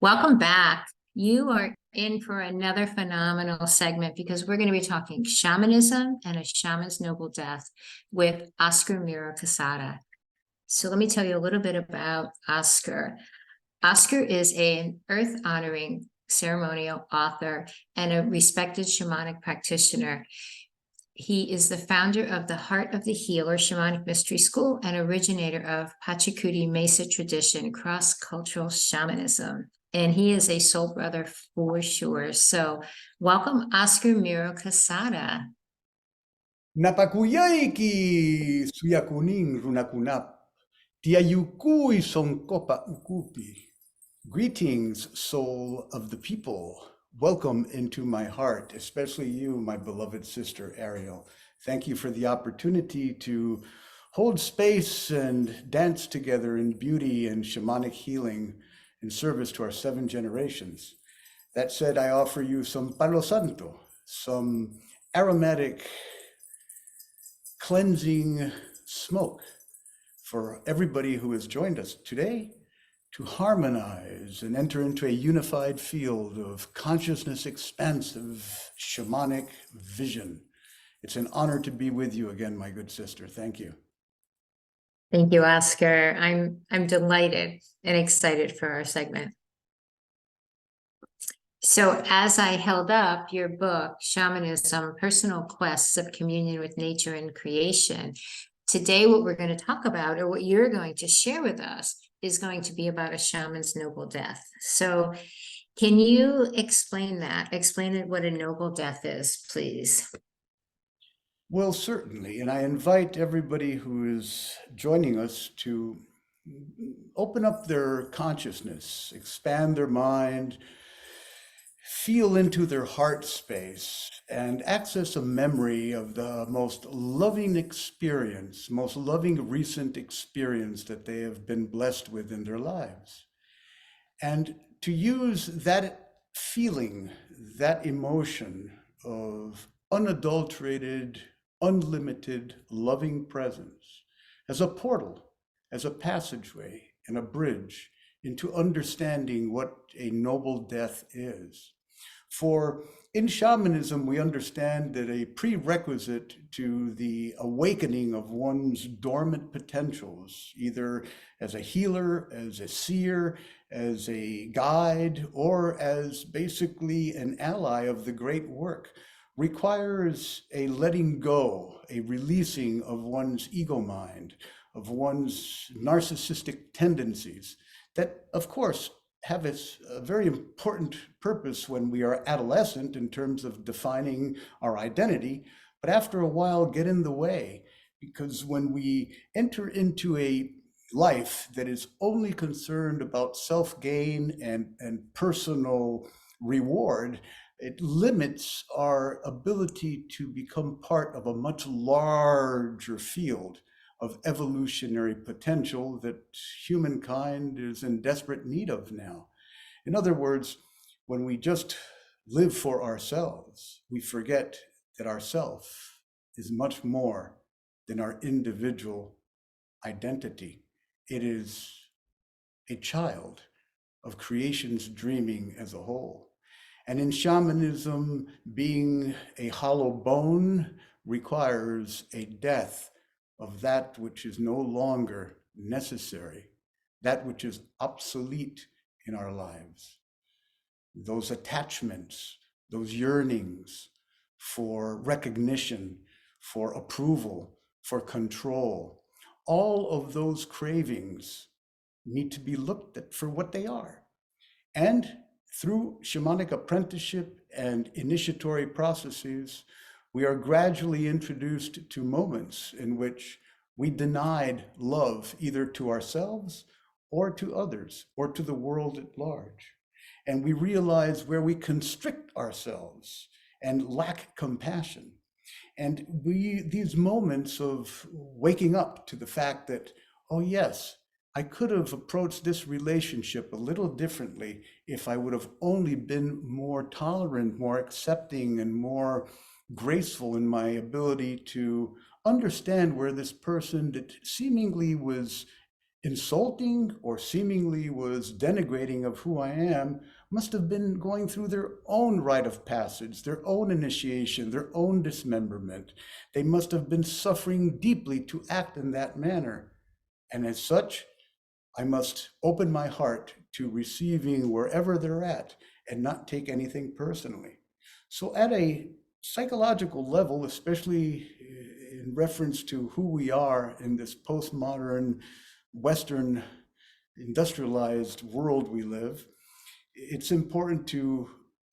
Welcome back. You are in for another phenomenal segment because we're going to be talking shamanism and a shaman's noble death with Oscar Miro-Quesada. So let me tell you a little bit about Oscar. Oscar is an earth honoring ceremonial author and a respected shamanic practitioner. He is the founder of the Heart of the Healer Shamanic Mystery School and originator of Pachacuti Mesa tradition, cross-cultural shamanism. And he is a soul brother for sure. So welcome, Oscar Miro-Quesada. Napakuyaiki suyakunin runakunap, tiayukui sonkopa ukupi. Greetings, soul of the people. Welcome into my heart, especially you, my beloved sister Ariel. Thank you for the opportunity to hold space and dance together in beauty and shamanic healing in service to our 7 generations. That said, I offer you some Palo Santo, some aromatic cleansing smoke for everybody who has joined us today to harmonize and enter into a unified field of consciousness expansive shamanic vision. It's an honor to be with you again, my good sister. Thank you. Thank you, Oscar. I'm delighted and excited for our segment. So as I held up your book, Shamanism, Personal Quests of Communion with Nature and Creation, today what we're going to talk about, or what you're going to share with us, is going to be about a shaman's noble death. So can you explain that? Explain what a noble death is, please. Well, certainly. And I invite everybody who is joining us to open up their consciousness, expand their mind, feel into their heart space and access a memory of the most loving experience, most loving recent experience that they have been blessed with in their lives. And to use that feeling, that emotion of unadulterated, unlimited, loving presence as a portal, as a passageway and a bridge into understanding what a noble death is. For in shamanism, we understand that a prerequisite to the awakening of one's dormant potentials, either as a healer, as a seer, as a guide, or as basically an ally of the great work, requires a letting go, a releasing of one's ego mind, of one's narcissistic tendencies that, of course, have a very important purpose when we are adolescent in terms of defining our identity, but after a while get in the way, because when we enter into a life that is only concerned about self-gain and personal reward, it limits our ability to become part of a much larger field of evolutionary potential that humankind is in desperate need of now. In other words, when we just live for ourselves, we forget that ourself is much more than our individual identity. It is a child of creation's dreaming as a whole. And in shamanism, being a hollow bone requires a death of that which is no longer necessary, that which is obsolete in our lives. Those attachments, those yearnings for recognition, for approval, for control, all of those cravings need to be looked at for what they are. And through shamanic apprenticeship and initiatory processes, we are gradually introduced to moments in which we denied love either to ourselves or to others or to the world at large. And we realize where we constrict ourselves and lack compassion. And these moments of waking up to the fact that, oh yes, I could have approached this relationship a little differently if I would have only been more tolerant, more accepting, and more graceful in my ability to understand where this person that seemingly was insulting or seemingly was denigrating of who I am must have been going through their own rite of passage, their own initiation, their own dismemberment. They must have been suffering deeply to act in that manner. And as such, I must open my heart to receiving wherever they're at and not take anything personally. So at a psychological level, especially in reference to who we are in this postmodern, Western, industrialized world we live, it's important to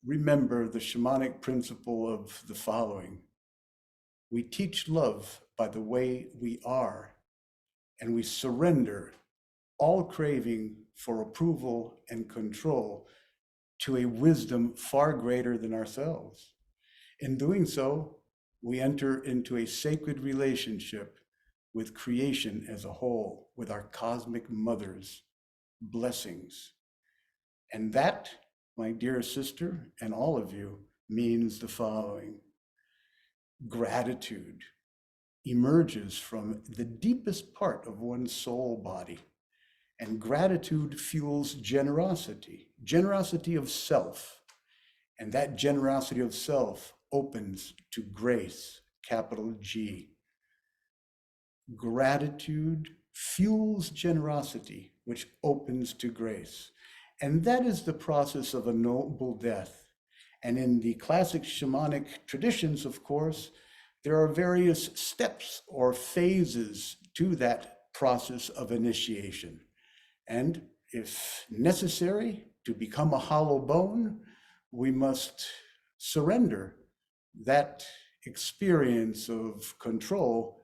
remember the shamanic principle of the following. We teach love by the way we are, and we surrender all craving for approval and control to a wisdom far greater than ourselves. In doing so, we enter into a sacred relationship with creation as a whole, with our cosmic mother's blessings. And that, my dear sister, and all of you, means the following. Gratitude emerges from the deepest part of one's soul body. And gratitude fuels generosity, generosity of self. And that generosity of self opens to grace, capital G. Gratitude fuels generosity, which opens to grace. And that is the process of a noble death. And in the classic shamanic traditions, of course, there are various steps or phases to that process of initiation. And if necessary, to become a hollow bone, we must surrender that experience of control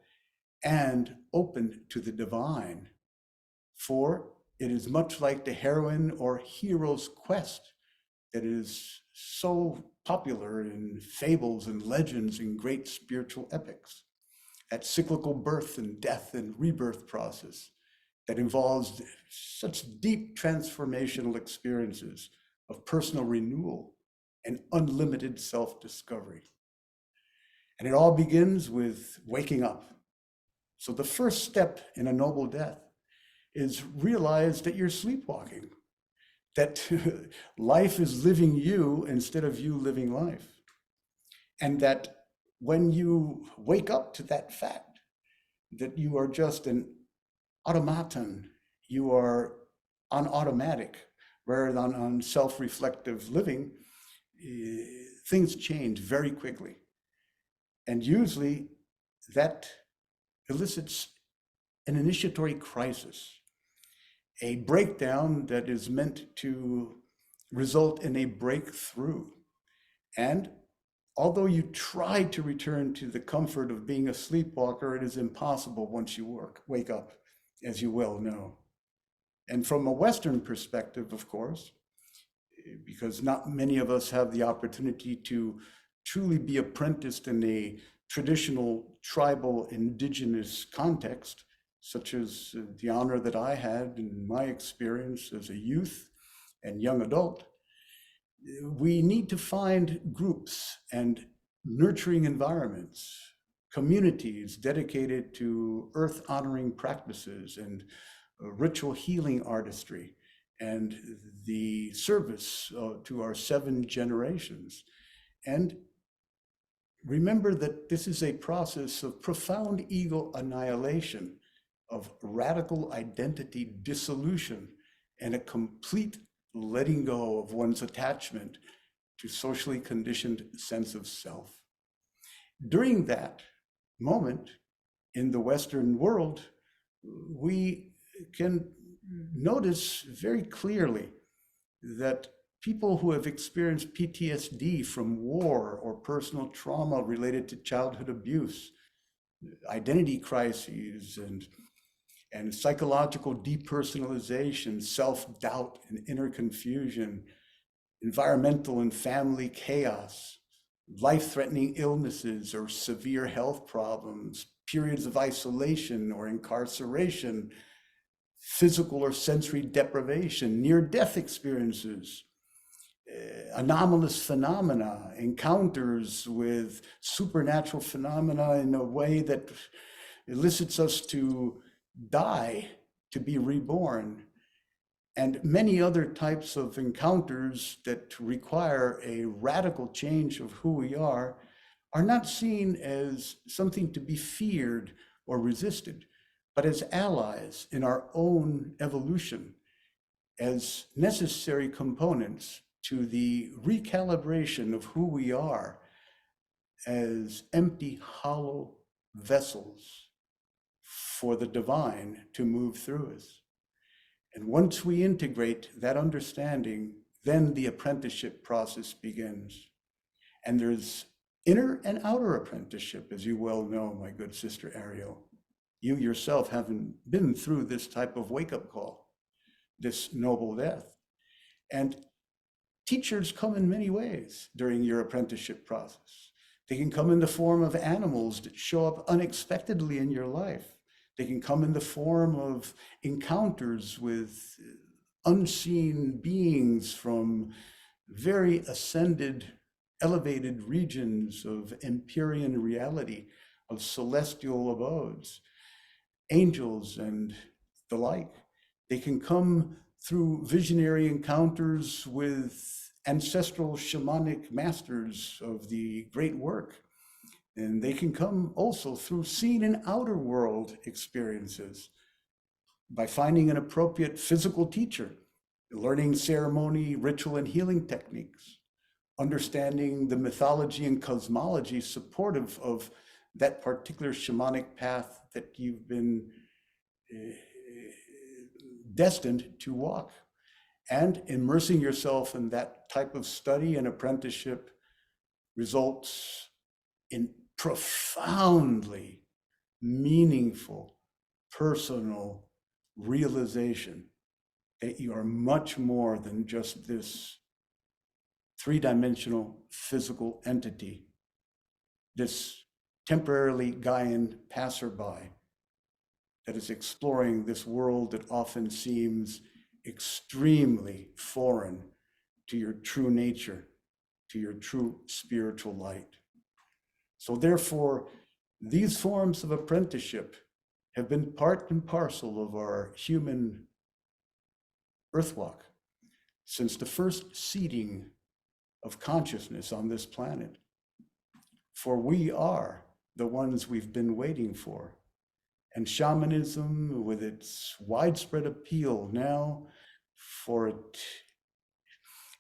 and open to the divine. For it is much like the heroine or hero's quest that is so popular in fables and legends and great spiritual epics. That cyclical birth and death and rebirth process that involves such deep transformational experiences of personal renewal and unlimited self-discovery. And it all begins with waking up. So the first step in a noble death is realize that you're sleepwalking, that life is living you instead of you living life. And that when you wake up to that fact, that you are just an automaton, you are on automatic rather than on self-reflective living, things change very quickly. And usually that elicits an initiatory crisis, a breakdown that is meant to result in a breakthrough. And although you try to return to the comfort of being a sleepwalker, it is impossible once you wake up, as you well know. And from a Western perspective, of course, because not many of us have the opportunity to truly be apprenticed in a traditional tribal indigenous context, such as the honor that I had in my experience as a youth and young adult, we need to find groups and nurturing environments, communities dedicated to earth honoring practices and ritual healing artistry and the service to our 7 generations. And remember that this is a process of profound ego annihilation, of radical identity dissolution, and a complete letting go of one's attachment to socially conditioned sense of self. During that moment in the Western world, we can notice very clearly that people who have experienced PTSD from war or personal trauma related to childhood abuse, identity crises, and psychological depersonalization, self-doubt and inner confusion, environmental and family chaos, life-threatening illnesses or severe health problems, periods of isolation or incarceration, physical or sensory deprivation, near-death experiences, anomalous phenomena, encounters with supernatural phenomena in a way that elicits us to die to be reborn, and many other types of encounters that require a radical change of who we are not seen as something to be feared or resisted, but as allies in our own evolution, as necessary components to the recalibration of who we are as empty, hollow vessels for the divine to move through us. And once we integrate that understanding, then the apprenticeship process begins. And there's inner and outer apprenticeship, as you well know, my good sister Ariel. You yourself haven't been through this type of wake-up call, this noble death. And teachers come in many ways during your apprenticeship process. They can come in the form of animals that show up unexpectedly in your life. They can come in the form of encounters with unseen beings from very ascended, elevated regions of Empyrean reality, of celestial abodes, angels and the like. They can come through visionary encounters with ancestral shamanic masters of the great work. And they can come also through seen and outer world experiences by finding an appropriate physical teacher, learning ceremony, ritual, and healing techniques, understanding the mythology and cosmology supportive of that particular shamanic path that you've been destined to walk, and immersing yourself in that type of study and apprenticeship results in profoundly meaningful personal realization that you are much more than just this three-dimensional physical entity, this temporarily Gaian passerby that is exploring this world that often seems extremely foreign to your true nature, to your true spiritual light. So therefore, these forms of apprenticeship have been part and parcel of our human earthwalk since the first seeding of consciousness on this planet. For we are the ones we've been waiting for. And shamanism, with its widespread appeal now, for it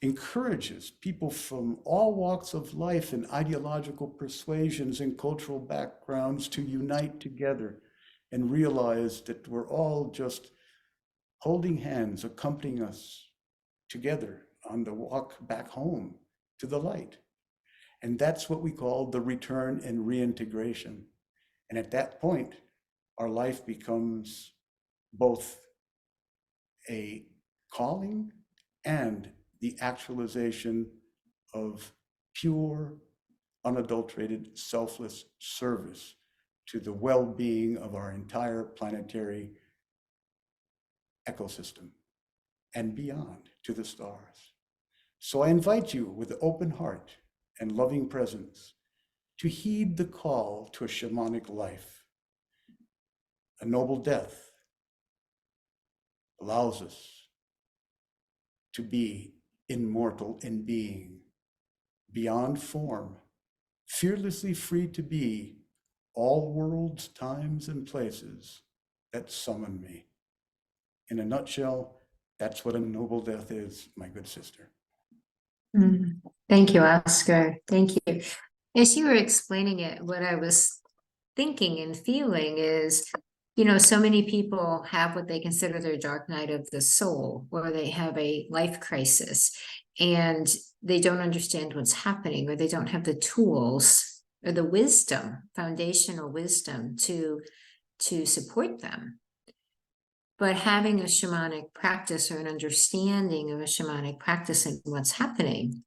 encourages people from all walks of life and ideological persuasions and cultural backgrounds to unite together and realize that we're all just holding hands, accompanying us together on the walk back home to the light. And that's what we call the return and reintegration. And at that point, our life becomes both a calling and the actualization of pure, unadulterated, selfless service to the well-being of our entire planetary ecosystem and beyond to the stars. So I invite you with an open heart and loving presence to heed the call to a shamanic life. A noble death allows us to be immortal in being, beyond form, fearlessly free to be all worlds, times, and places that summon me. In a nutshell, that's what a noble death is, my good sister. Thank you, Oscar. Thank you. As you were explaining it, what I was thinking and feeling is, so many people have what they consider their dark night of the soul, or they have a life crisis and they don't understand what's happening, or they don't have the tools or the wisdom, foundational wisdom to support them. But having a shamanic practice or an understanding of a shamanic practice and what's happening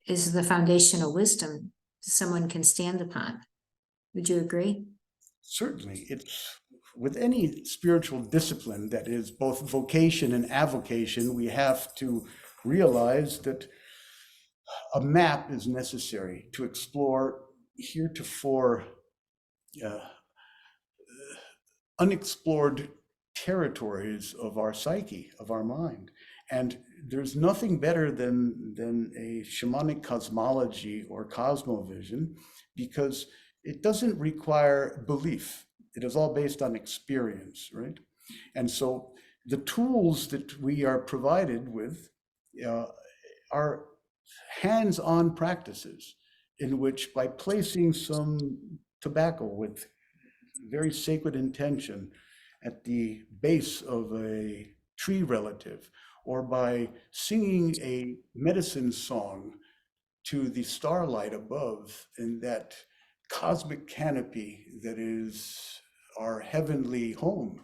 is the foundational wisdom someone can stand upon. Would you agree? Certainly. It's with any spiritual discipline that is both vocation and avocation, we have to realize that a map is necessary to explore heretofore unexplored territories of our psyche, of our mind. And there's nothing better than a shamanic cosmology or cosmovision, because it doesn't require belief. It is all based on experience, right? And so the tools that we are provided with are hands-on practices in which, by placing some tobacco with very sacred intention at the base of a tree relative, or by singing a medicine song to the starlight above in that cosmic canopy that is our heavenly home,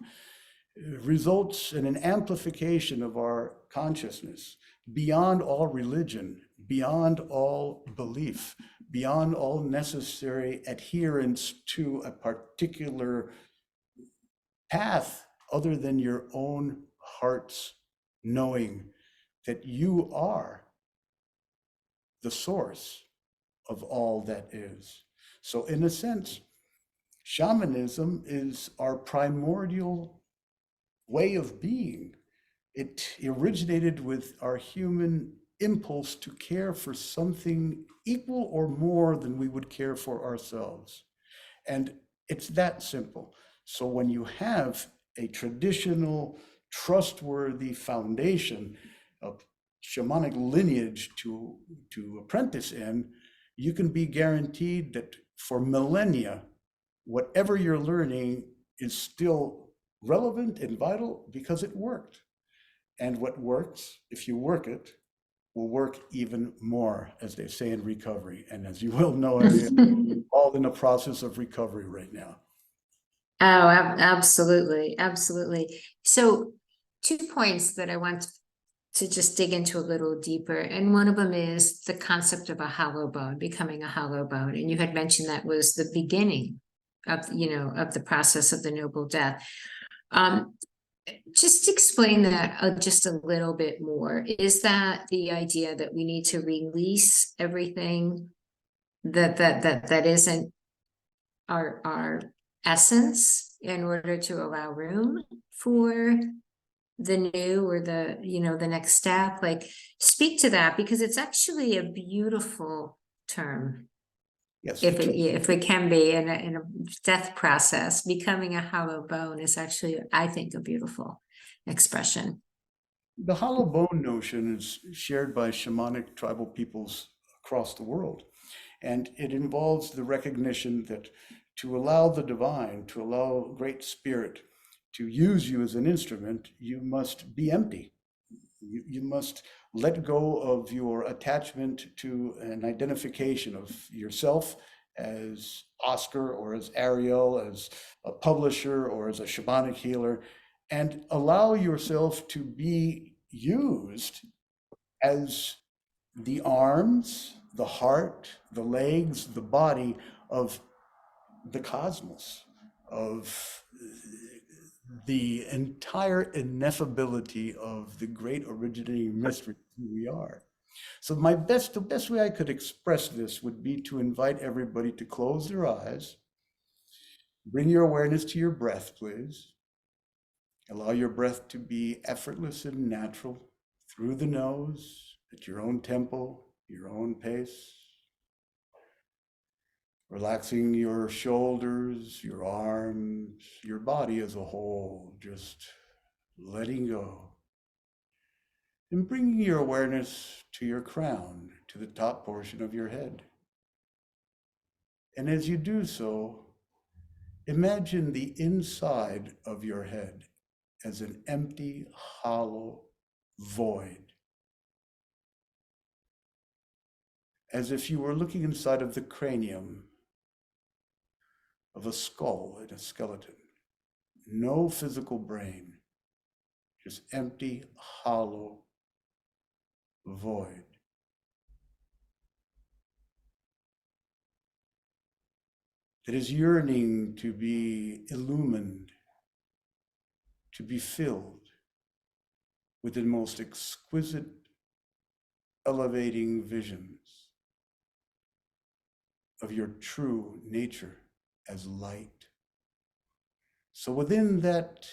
results in an amplification of our consciousness beyond all religion, beyond all belief, beyond all necessary adherence to a particular path other than your own heart's knowing that you are the source of all that is. So in a sense, shamanism is our primordial way of being. It originated with our human impulse to care for something equal or more than we would care for ourselves. And it's that simple. So when you have a traditional, trustworthy foundation of shamanic lineage to apprentice in, you can be guaranteed that for millennia, whatever you're learning is still relevant and vital because it worked. And what works, if you work it, will work even more, as they say in recovery. And as you well know, I'm all in the process of recovery right now. Oh, absolutely. Absolutely. So 2 points that I want to just dig into a little deeper. And one of them is the concept of a hollow bone, becoming a hollow bone. And you had mentioned that was the beginning of, of the process of the noble death. Just explain that just a little bit more. Is that the idea that we need to release everything that isn't our essence in order to allow room for the new or the next step? Like, speak to that, because it's actually a beautiful term. Yes. If it can be in a death process, becoming a hollow bone is actually, I think, a beautiful expression. The hollow bone notion is shared by shamanic tribal peoples across the world. And it involves the recognition that to allow the divine, to allow Great Spirit to use you as an instrument, you must be empty. You must let go of your attachment to an identification of yourself as Oscar or as Ariel, as a publisher or as a shamanic healer, and allow yourself to be used as the arms, the heart, the legs, the body of the cosmos, of the entire ineffability of the great originating mystery who we are. So the best way I could express this would be to invite everybody to close their eyes, bring your awareness to your breath, please. Allow your breath to be effortless and natural through the nose, at your own tempo, your own pace. Relaxing your shoulders, your arms, your body as a whole, just letting go. And bringing your awareness to your crown, to the top portion of your head. And as you do so, imagine the inside of your head as an empty, hollow void. As if you were looking inside of the cranium of a skull and a skeleton. No physical brain, just empty, hollow void. That is yearning to be illumined, to be filled with the most exquisite, elevating visions of your true nature as light. So within that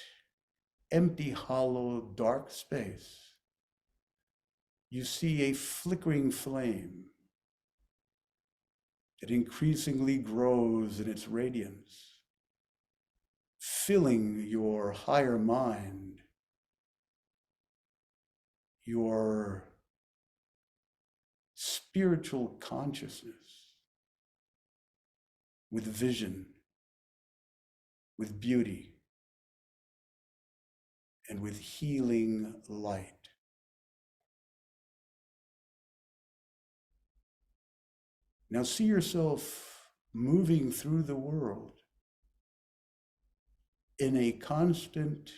empty, hollow, dark space, you see a flickering flame that increasingly grows in its radiance, filling your higher mind, your spiritual consciousness with vision, with beauty, and with healing light. Now see yourself moving through the world in a constant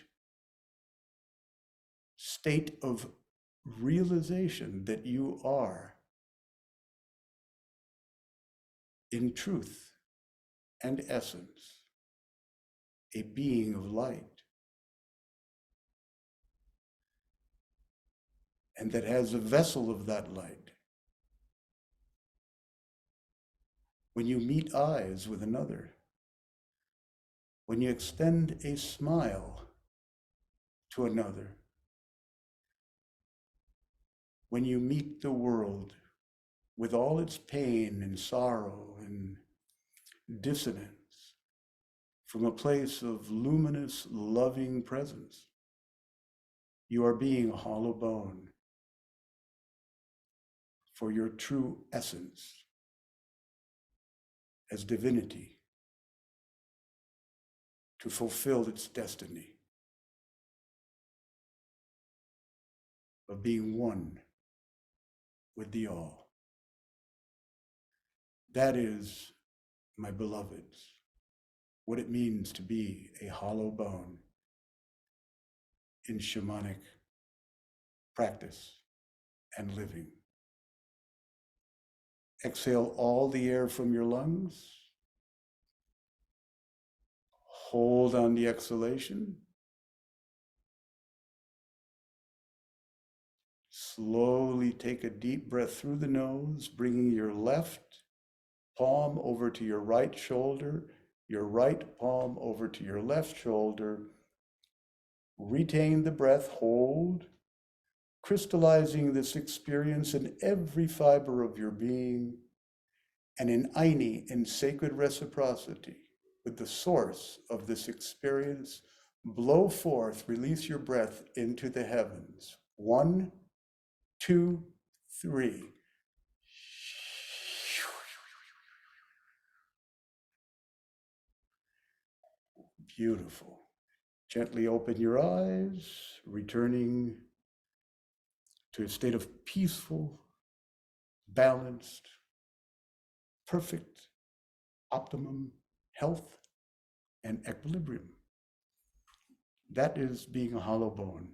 state of realization that you are, in truth and essence, a being of light, and that as a vessel of that light, when you meet eyes with another, when you extend a smile to another, when you meet the world with all its pain and sorrow and dissonance from a place of luminous, loving presence, you are being a hollow bone for your true essence as divinity to fulfill its destiny of being one with the all. That is, my beloveds, what it means to be a hollow bone in shamanic practice and living. Exhale all the air from your lungs. Hold on the exhalation. Slowly take a deep breath through the nose, bringing your left palm over to your right shoulder, your right palm over to your left shoulder. Retain the breath, hold, crystallizing this experience in every fiber of your being, and in Aini, in sacred reciprocity with the source of this experience, blow forth, release your breath into the heavens. 1, 2, 3. Beautiful. Gently open your eyes, returning to a state of peaceful, balanced, perfect, optimum health and equilibrium. That is being a hollow bone.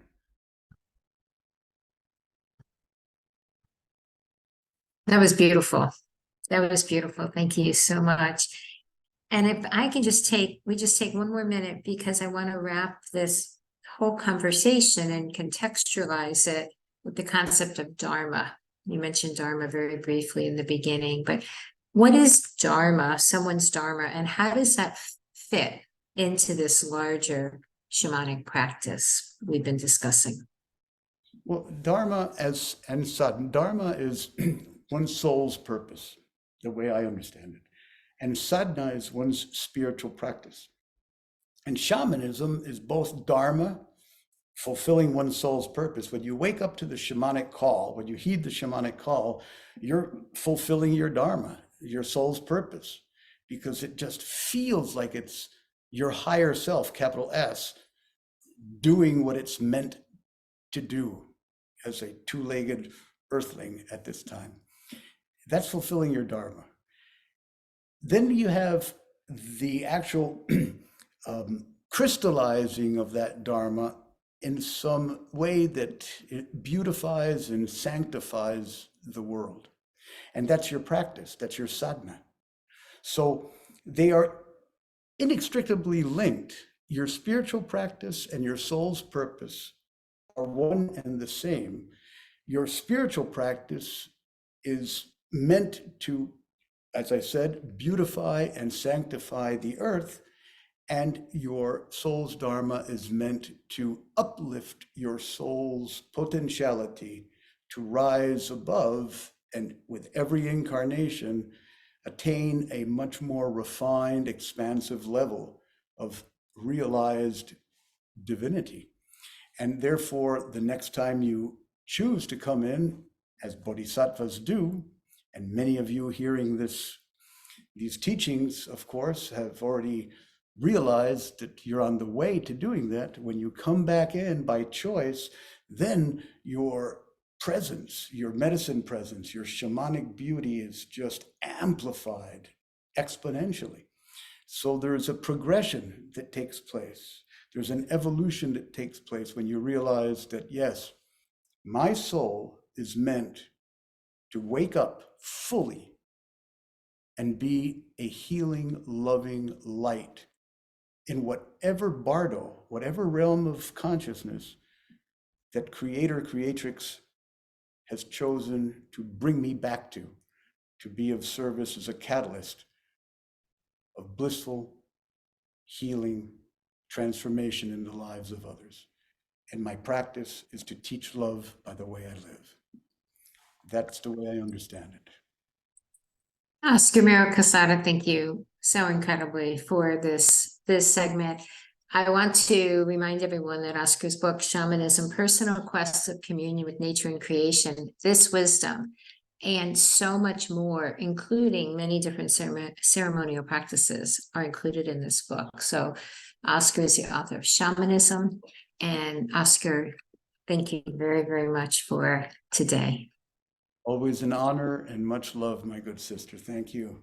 That was beautiful. That was beautiful. Thank you so much. And if I can we just take one more minute because I want to wrap this whole conversation and contextualize it with the concept of Dharma. You mentioned Dharma very briefly in the beginning, but what is Dharma, someone's Dharma, and how does that fit into this larger shamanic practice we've been discussing? Well, Dharma and sadhana, Dharma is one's soul's purpose, the way I understand it. And sadhana is one's spiritual practice. And shamanism is both Dharma, fulfilling one's soul's purpose. When you wake up to the shamanic call, when you heed the shamanic call, you're fulfilling your Dharma, your soul's purpose, because it just feels like it's your higher self, capital S, doing what it's meant to do as a two-legged earthling at this time. That's fulfilling your Dharma. Then you have the actual crystallizing of that Dharma in some way that it beautifies and sanctifies the world. And that's your practice, that's your sadhana. So they are inextricably linked. Your spiritual practice and your soul's purpose are one and the same. Your spiritual practice is meant to, as I said, beautify and sanctify the earth. And your soul's dharma is meant to uplift your soul's potentiality to rise above, and with every incarnation, attain a much more refined, expansive level of realized divinity. And therefore, the next time you choose to come in, as bodhisattvas do, and many of you hearing these teachings, of course, have already realized that you're on the way to doing that. When you come back in by choice, then your presence, your medicine presence, your shamanic beauty is just amplified exponentially. So there's a progression that takes place. There's an evolution that takes place when you realize that, yes, my soul is meant to wake up fully and be a healing, loving light in whatever bardo, whatever realm of consciousness that creator, creatrix has chosen to bring me back to be of service as a catalyst of blissful healing, transformation in the lives of others. And my practice is to teach love by the way I live. That's the way I understand it. Oscar Miro-Quesada, thank you so incredibly for this segment. I want to remind everyone that Oscar's book, Shamanism, Personal Quests of Communion with Nature and Creation, this wisdom, and so much more, including many different ceremonial practices, are included in this book. So Oscar is the author of Shamanism. And Oscar, thank you very, very much for today. Always an honor and much love, my good sister. Thank you.